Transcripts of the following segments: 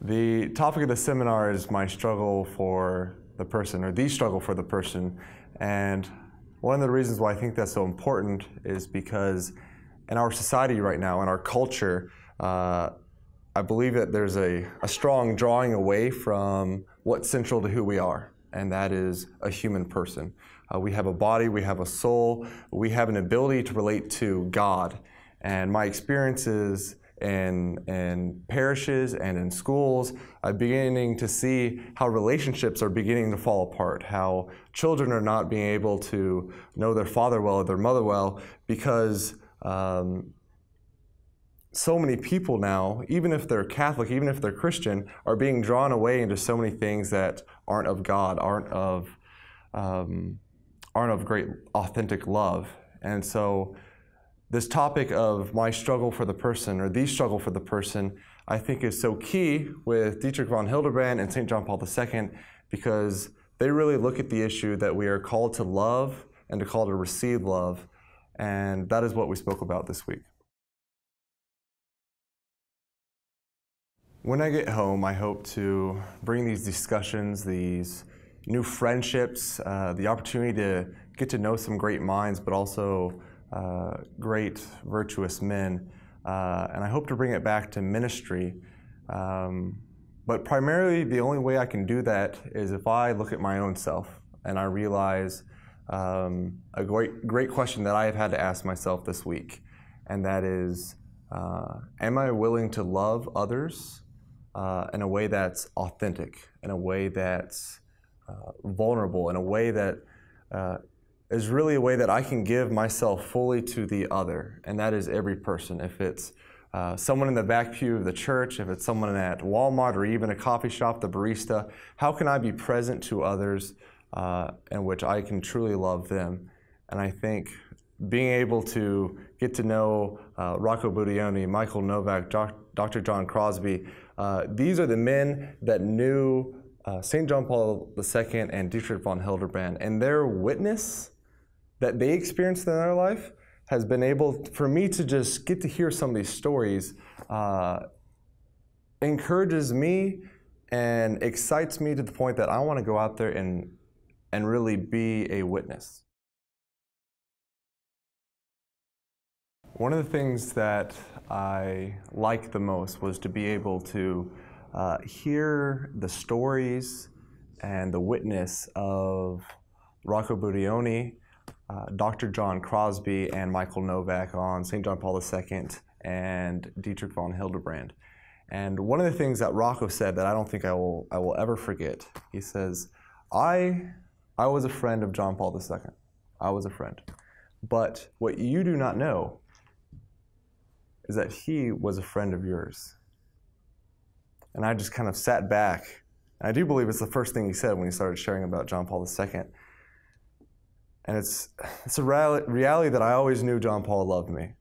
The topic of the seminar is my struggle for the person, or the struggle for the person. And one of the reasons why I think that's so important is because in our society right now, in our culture, I believe that there's a strong drawing away from what's central to who we are, and that is a human person. We have a body, we have a soul, we have an ability to relate to God. And my experiences in parishes and in schools, I'm beginning to see how relationships are beginning to fall apart, how children are not being able to know their father well or their mother well because so many people now, even if they're Catholic, even if they're Christian, are being drawn away into so many things that aren't of God, aren't of great authentic love. And so this topic of my struggle for the person, or the struggle for the person, I think is so key with Dietrich von Hildebrand and St. John Paul II, because they really look at the issue that we are called to love and to call to receive love. And that is what we spoke about this week. When I get home, I hope to bring these discussions, these new friendships, the opportunity to get to know some great minds, but also great, virtuous men. And I hope to bring it back to ministry. But primarily, the only way I can do that is if I look at my own self and I realize a great question that I have had to ask myself this week. And that is, am I willing to love others in a way that's authentic, in a way that's vulnerable, in a way that is really a way that I can give myself fully to the other, and that is every person. If it's someone in the back pew of the church, if it's someone at Walmart or even a coffee shop, the barista, how can I be present to others in which I can truly love them? And I think being able to get to know Rocco Budioni, Michael Novak, Dr. John Crosby, these are the men that knew St. John Paul II and Dietrich von Hildebrand, and their witness that they experienced in their life has been able, for me to just get to hear some of these stories, encourages me and excites me to the point that I want to go out there and really be a witness. One of the things that I liked the most was to be able to hear the stories and the witness of Rocco Budioni, Dr. John Crosby, and Michael Novak on St. John Paul II and Dietrich von Hildebrand. And one of the things that Rocco said that I don't think I will ever forget, he says, I was a friend of John Paul II. I was a friend. But what you do not know is that he was a friend of yours. And I just kind of sat back. And I do believe it's the first thing he said when he started sharing about John Paul II. And it's a reality that I always knew John Paul loved me,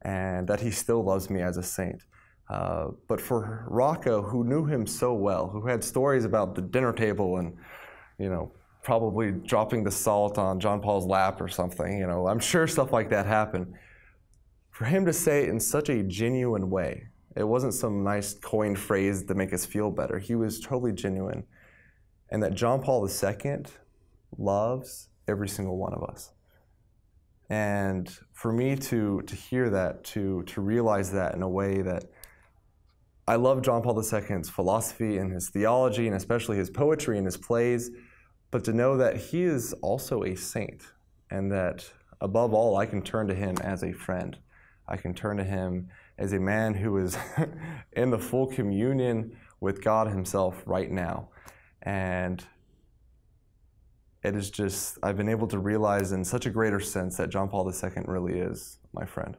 and that he still loves me as a saint. But for Rocco, who knew him so well, who had stories about the dinner table and, probably dropping the salt on John Paul's lap or something, I'm sure stuff like that happened. For him to say it in such a genuine way, it wasn't some nice coined phrase to make us feel better. He was totally genuine. And that John Paul II loves every single one of us. And for me to hear that, to realize that in a way that I love John Paul II's philosophy and his theology, and especially his poetry and his plays, but to know that he is also a saint, and that above all, I can turn to him as a friend. I can turn to him as a man who is in the full communion with God himself right now. And it is just, I've been able to realize in such a greater sense that John Paul II really is my friend.